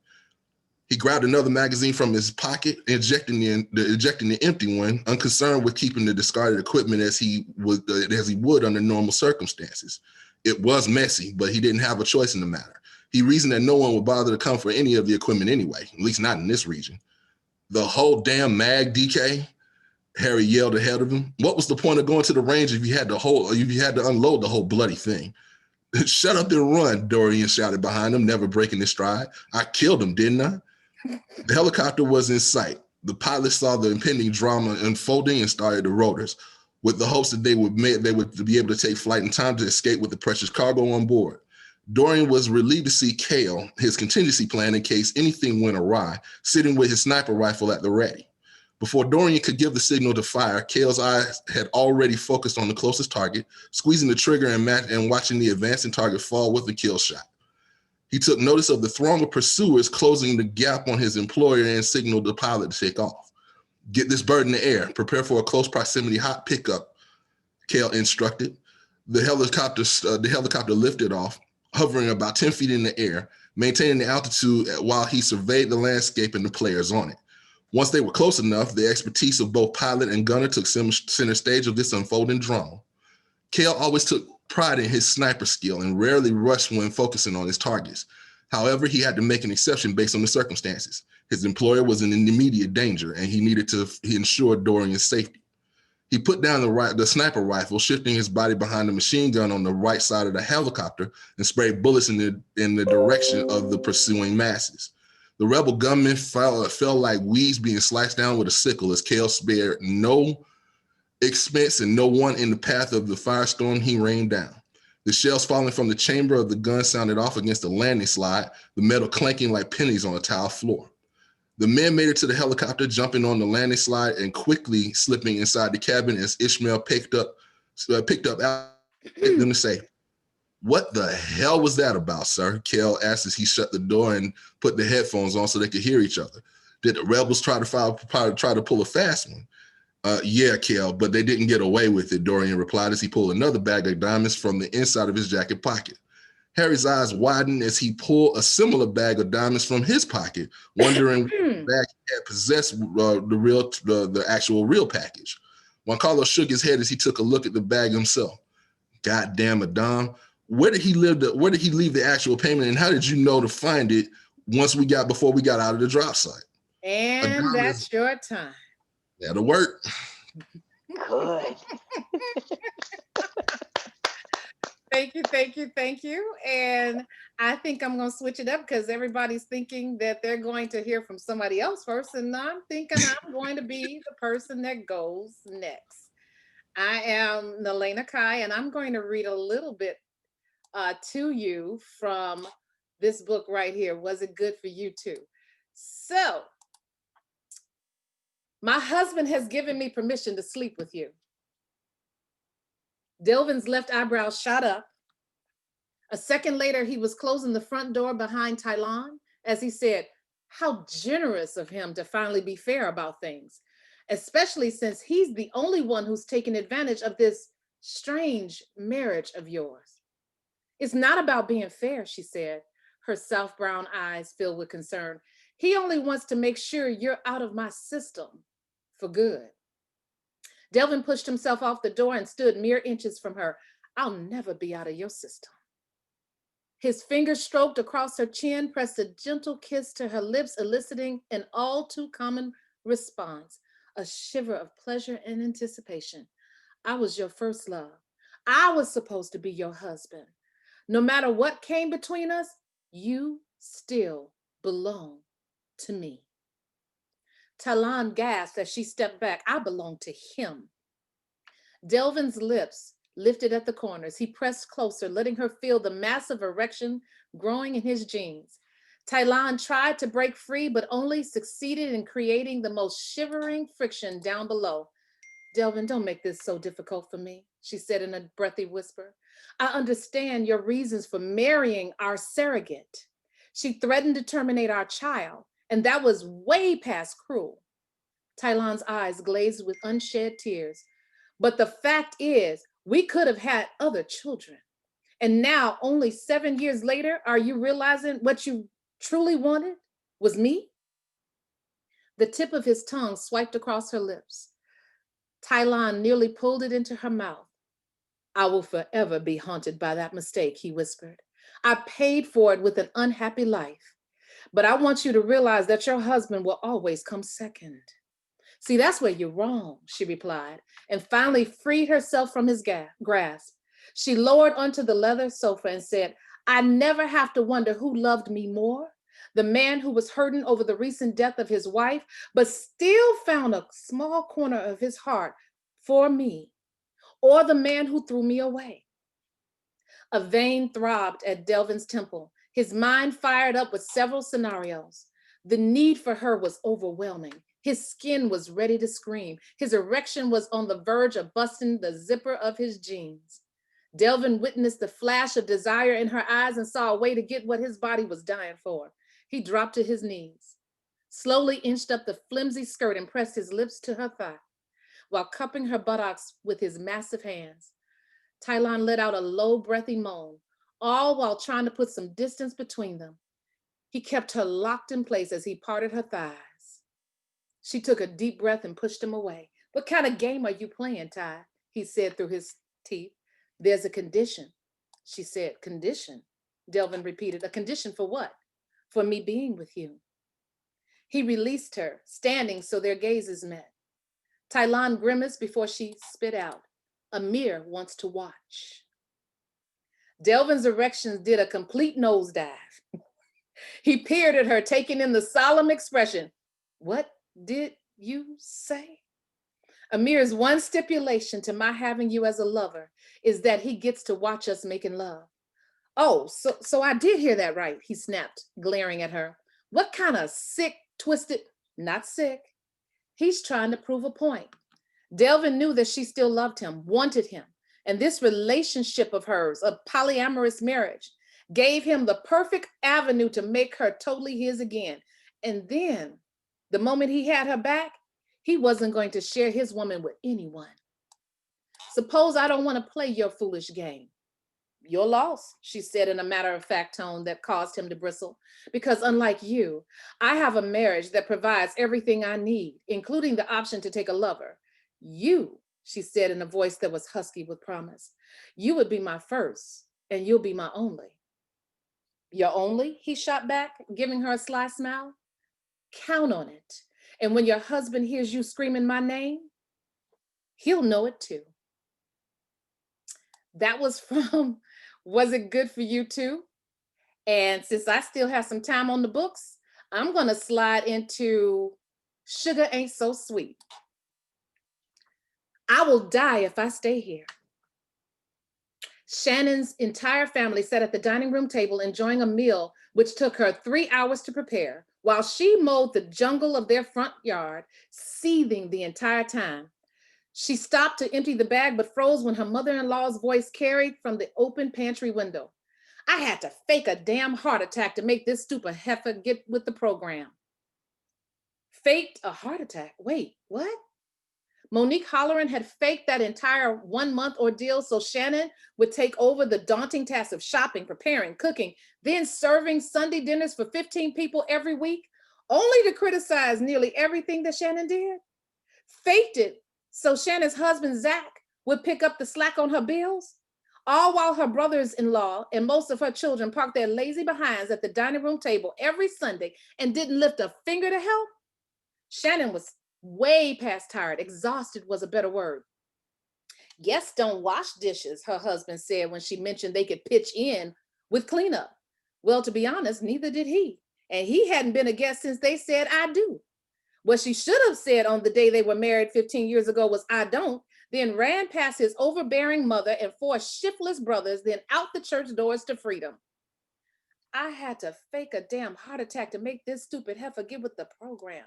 He grabbed another magazine from his pocket, ejecting the empty one, unconcerned with keeping the discarded equipment as he would under normal circumstances. It was messy, but he didn't have a choice in the matter. He reasoned that no one would bother to come for any of the equipment anyway, at least not in this region. The whole damn mag, DK, Harry yelled ahead of him. What was the point of going to the range if you had to unload the whole bloody thing? Shut up and run, Dorian shouted behind him, never breaking his stride. I killed him, didn't I? The helicopter was in sight. The pilot saw the impending drama unfolding and started the rotors, with the hopes that they would be able to take flight in time to escape with the precious cargo on board. Dorian was relieved to see Kale, his contingency plan in case anything went awry, sitting with his sniper rifle at the ready. Before Dorian could give the signal to fire, Kale's eyes had already focused on the closest target, squeezing the trigger and watching the advancing target fall with a kill shot. He took notice of the throng of pursuers closing the gap on his employer and signaled the pilot to take off. Get this bird in the air. Prepare for a close proximity hot pickup, Kale instructed. The helicopter lifted off, hovering about 10 feet in the air, maintaining the altitude while he surveyed the landscape and the players on it. Once they were close enough, the expertise of both pilot and gunner took center stage of this unfolding drama. Kale always took pride in his sniper skill and rarely rushed when focusing on his targets. However, he had to make an exception based on the circumstances. His employer was in immediate danger, and he needed to ensure Dorian's safety. He put down the sniper rifle, shifting his body behind the machine gun on the right side of the helicopter, and sprayed bullets in the direction of the pursuing masses. The rebel gunmen fell like weeds being sliced down with a sickle as Kale spared no expense and no one in the path of the firestorm he rained down. The shells falling from the chamber of the gun sounded off against the landing slide, the metal clanking like pennies on a tile floor. The men made it to the helicopter, jumping on the landing slide and quickly slipping inside the cabin as Ishmael picked up them to say, "What the hell was that about, sir?" Kel asked as he shut the door and put the headphones on so they could hear each other. Did the rebels try to pull a fast one? Yeah, Kel, but they didn't get away with it, Dorian replied as he pulled another bag of diamonds from the inside of his jacket pocket. Harry's eyes widened as he pulled a similar bag of diamonds from his pocket, wondering what bag he had possessed the actual real package. Juan Carlos shook his head as he took a look at the bag himself. Goddamn, Adam. Where did he leave the actual payment, and how did you know to find it before we got out of the drop site? And that's your time. That'll work. Good. Thank you. And I think I'm going to switch it up because everybody's thinking that they're going to hear from somebody else first. And I'm thinking I'm going to be the person that goes next. I am Naleighna Kai, and I'm going to read a little bit to you from this book right here. Was it good for you too? So, my husband has given me permission to sleep with you. Delvin's left eyebrow shot up. A second later, he was closing the front door behind Tylon as he said, "How generous of him to finally be fair about things, especially since he's the only one who's taken advantage of this strange marriage of yours." "It's not about being fair," she said, her soft brown eyes filled with concern. "He only wants to make sure you're out of my system for good." Delvin pushed himself off the door and stood mere inches from her. "I'll never be out of your system." His fingers stroked across her chin, pressed a gentle kiss to her lips, eliciting an all too common response, a shiver of pleasure and anticipation. "I was your first love. I was supposed to be your husband. No matter what came between us, you still belong to me." Talon gasped as she stepped back. "I belong to him." Delvin's lips lifted at the corners. He pressed closer, letting her feel the massive erection growing in his jeans. Tylon tried to break free, but only succeeded in creating the most shivering friction down below. "Delvin, don't make this so difficult for me," she said in a breathy whisper. "I understand your reasons for marrying our surrogate. She threatened to terminate our child, and that was way past cruel." Tylon's eyes glazed with unshed tears. "But the fact is, we could have had other children. And now, only 7 years later, are you realizing what you truly wanted was me?" The tip of his tongue swiped across her lips. Tylon nearly pulled it into her mouth. "I will forever be haunted by that mistake," he whispered. "I paid for it with an unhappy life. But I want you to realize that your husband will always come second." "See, that's where you're wrong," she replied, and finally freed herself from his grasp. She lowered onto the leather sofa and said, "I never have to wonder who loved me more, the man who was hurting over the recent death of his wife, but still found a small corner of his heart for me, or the man who threw me away." A vein throbbed at Delvin's temple. His mind fired up with several scenarios. The need for her was overwhelming. His skin was ready to scream. His erection was on the verge of busting the zipper of his jeans. Delvin witnessed the flash of desire in her eyes and saw a way to get what his body was dying for. He dropped to his knees, slowly inched up the flimsy skirt and pressed his lips to her thigh, while cupping her buttocks with his massive hands. Tylon let out a low, breathy moan, all while trying to put some distance between them. He kept her locked in place as he parted her thighs. She took a deep breath and pushed him away. "What kind of game are you playing, Ty?" he said through his teeth. "There's a condition," she said. "Condition?" Delvin repeated. "A condition for what?" "For me being with you." He released her, standing so their gazes met. Tylon grimaced before she spit out, "Amir wants to watch." Delvin's erections did a complete nosedive. He peered at her, taking in the solemn expression. What did you say? Amir's one stipulation to my having you as a lover is that he gets to watch us making love. Oh, so I did hear that right, he snapped, glaring at her. What kind of sick, twisted, not sick. He's trying to prove a point. Delvin knew that she still loved him, wanted him, and this relationship of hers, a polyamorous marriage, gave him the perfect avenue to make her totally his again. And then, the moment he had her back, he wasn't going to share his woman with anyone. Suppose I don't want to play your foolish game. Your loss, she said in a matter-of-fact tone that caused him to bristle. Because unlike you, I have a marriage that provides everything I need, including the option to take a lover. You, she said in a voice that was husky with promise, you would be my first, and you'll be my only. Your only? He shot back, giving her a sly smile. Count on it. And when your husband hears you screaming my name, he'll know it too. That was from Was It Good for You Too? And since I still have some time on the books, I'm going to slide into Sugar Ain't So Sweet. I will die if I stay here. Shannon's entire family sat at the dining room table enjoying a meal which took her 3 hours to prepare, while she mowed the jungle of their front yard, seething the entire time. She stopped to empty the bag, but froze when her mother-in-law's voice carried from the open pantry window. I had to fake a damn heart attack to make this stupid heifer get with the program. Faked a heart attack? Wait, what? Monique Holleran had faked that entire 1 month ordeal so Shannon would take over the daunting task of shopping, preparing, cooking, then serving Sunday dinners for 15 people every week, only to criticize nearly everything that Shannon did. Faked it so Shannon's husband, Zach, would pick up the slack on her bills, all while her brothers-in-law and most of her children parked their lazy behinds at the dining room table every Sunday and didn't lift a finger to help. Shannon was way past tired. Exhausted was a better word. Guests don't wash dishes, her husband said when she mentioned they could pitch in with cleanup. Well, to be honest, neither did he. And he hadn't been a guest since they said, I do. What she should have said on the day they were married 15 years ago was, I don't, then ran past his overbearing mother and 4 shiftless brothers, then out the church doors to freedom. I had to fake a damn heart attack to make this stupid heifer get with the program.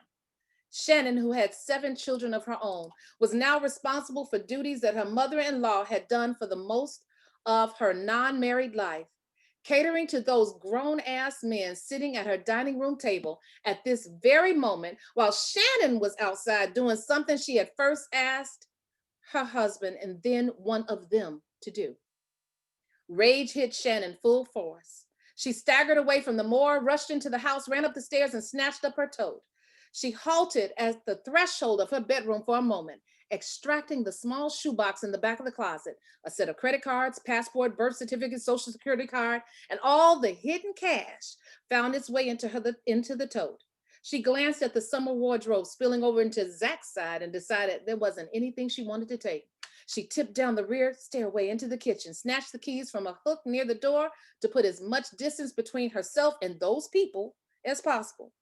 Shannon, who had 7 children of her own, was now responsible for duties that her mother-in-law had done for the most of her non-married life, catering to those grown-ass men sitting at her dining room table at this very moment, while Shannon was outside doing something she had first asked her husband and then one of them to do. Rage hit Shannon full force. She staggered away from the mower, rushed into the house, ran up the stairs, and snatched up her tote. She halted at the threshold of her bedroom for a moment, extracting the small shoebox in the back of the closet, a set of credit cards, passport, birth certificate, social security card, and all the hidden cash found its way into the tote. She glanced at the summer wardrobe spilling over into Zach's side and decided there wasn't anything she wanted to take. She tipped down the rear stairway into the kitchen, snatched the keys from a hook near the door to put as much distance between herself and those people as possible.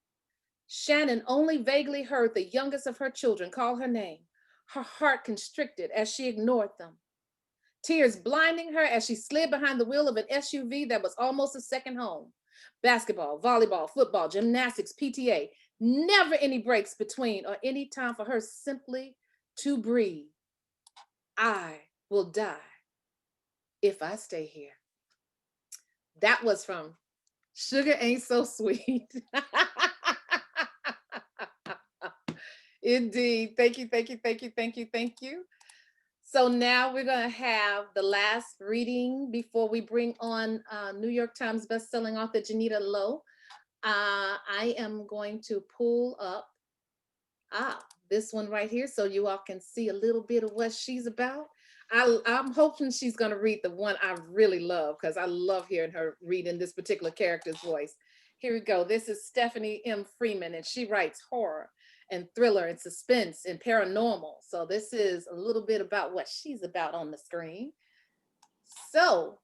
Shannon only vaguely heard the youngest of her children call her name. Her heart constricted as she ignored them, tears blinding her as she slid behind the wheel of an SUV that was almost a second home. Basketball, volleyball, football, gymnastics, PTA, never any breaks between or any time for her simply to breathe. I will die if I stay here. That was from Sugar Ain't So Sweet. Indeed. Thank you, thank you, thank you, thank you, thank you. So now we're going to have the last reading before we bring on New York Times bestselling author Janita Lowe. I am going to pull up this one right here so you all can see a little bit of what she's about. I'm hoping she's going to read the one I really love because I love hearing her read in this particular character's voice. Here we go. This is Stephanie M. Freeman, and she writes horror and thriller and suspense and paranormal. So this is a little bit about what she's about on the screen. So,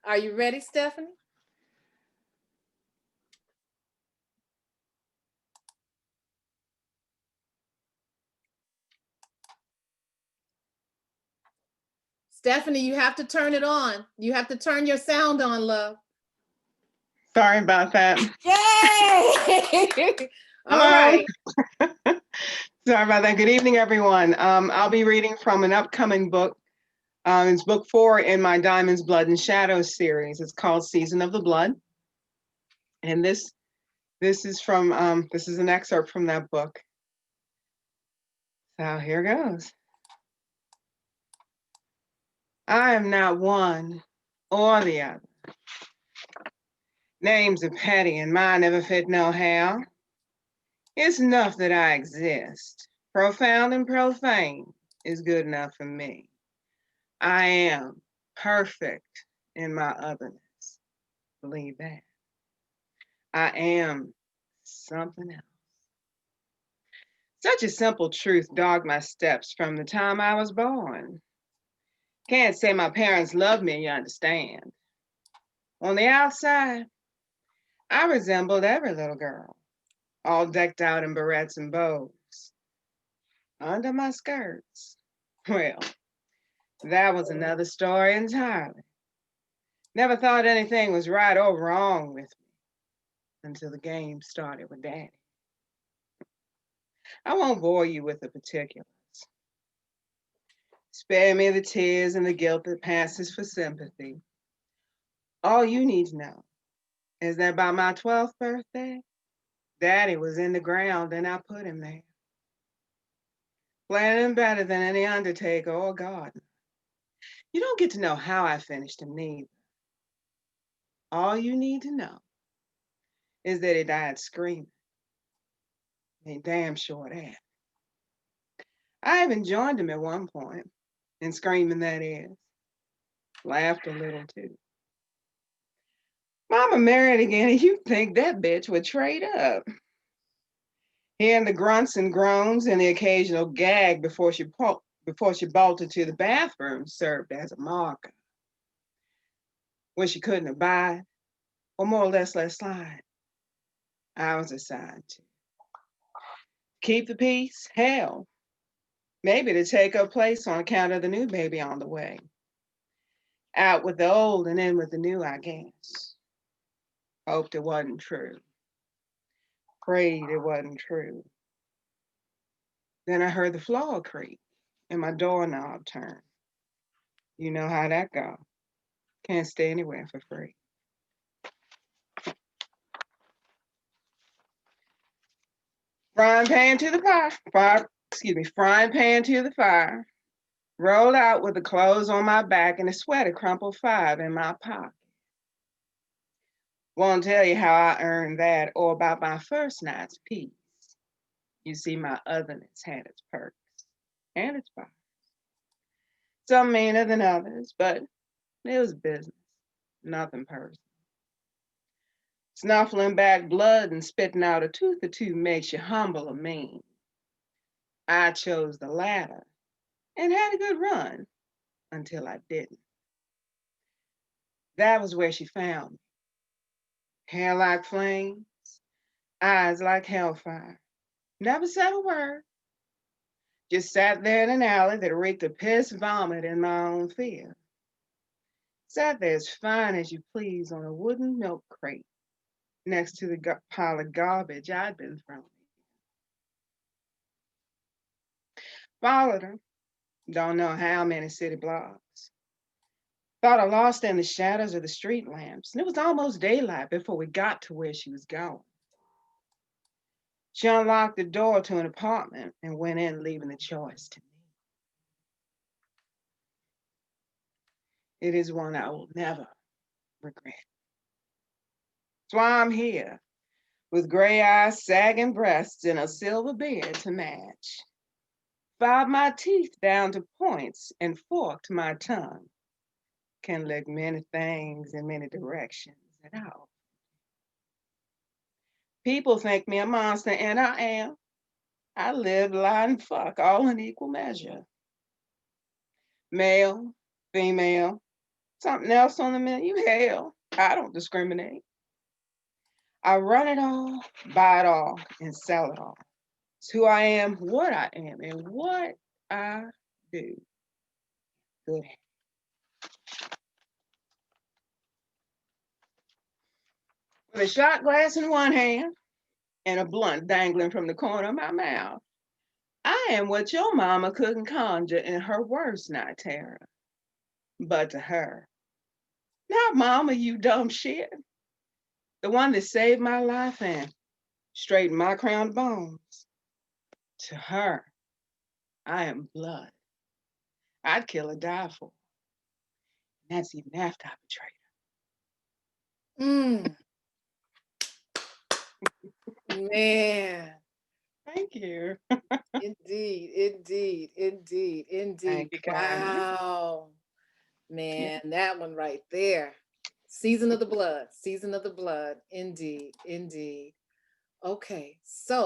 are you ready, Stephanie? Stephanie, you have to turn it on. You have to turn your sound on, love. Sorry about that. Yay! All Hello. right. Sorry about that. Good evening, everyone. I'll be reading from an upcoming book. It's book 4 in my Diamonds, Blood, and Shadows series. It's called Season of the Blood. And this is from this is an excerpt from that book. So here goes. I am not one or the other. Names are petty and mine never fit no how. It's enough that I exist. Profound and profane is good enough for me. I am perfect in my otherness. Believe that. I am something else. Such a simple truth dogged my steps from the time I was born. Can't say my parents loved me, you understand. On the outside, I resembled every little girl, all decked out in barrettes and bows. Under my skirts, well, that was another story entirely. Never thought anything was right or wrong with me until the game started with Daddy. I won't bore you with the particulars. Spare me the tears and the guilt that passes for sympathy. All you need to know is that by my 12th birthday, Daddy was in the ground and I put him there. Planning better than any undertaker or gardener. You don't get to know how I finished him neither. All you need to know is that he died screaming. Ain't damn sure of that. I even joined him at one point, in screaming that is. Laughed a little too. Mama married again, and you'd think that bitch would trade up. Hearing the grunts and groans and the occasional gag before she bolted to the bathroom served as a marker. When she couldn't abide, or more or less let slide, I was assigned to. Keep the peace? Hell, maybe to take her place on account of the new baby on the way. Out with the old and in with the new, I guess. Hoped it wasn't true. Prayed it wasn't true. Then I heard the floor creak and my doorknob turn. You know how that goes. Can't stay anywhere for free. Frying pan to the frying pan to the fire. Rolled out with the clothes on my back and a sweater crumpled 5 in my pocket. Won't tell you how I earned that or about my first night's peace. You see, my otherness had its perks and its bars. Some meaner than others, but it was business, nothing personal. Snuffling back blood and spitting out a tooth or two makes you humble or mean. I chose the latter and had a good run until I didn't. That was where she found me. Hair like flames, eyes like hellfire. Never said a word. Just sat there in an alley that reeked of piss vomit in my own fear. Sat there as fine as you please on a wooden milk crate next to the pile of garbage I'd been thrown. Followed her, don't know how many city blocks. Thought I lost her in the shadows of the street lamps, and it was almost daylight before we got to where she was going. She unlocked the door to an apartment and went in, leaving the choice to me. It is one I will never regret. That's why I'm here, with gray eyes, sagging breasts, and a silver beard to match. Filed my teeth down to points and forked my tongue. Can lick many things in many directions at all. People think me a monster, and I am. I live, lie, and fuck all in equal measure. Male, female, something else on the menu, hell, I don't discriminate. I run it all, buy it all, and sell it all. It's who I am, what I am, and what I do. Good. with a shot glass in one hand and a blunt dangling from the corner of my mouth. I am what your mama couldn't conjure in her worst night terror. But to her, not mama, you dumb shit. The one that saved my life and straightened my crown of bones. To her, I am blood. I'd kill or die for. And that's even after I betrayed her. Mm. Man, Thank you. indeed, indeed, indeed, indeed. Thank you, guys. Wow. Yeah. Man, that one right there. Season of the blood, season of the blood. Indeed, indeed. Okay, so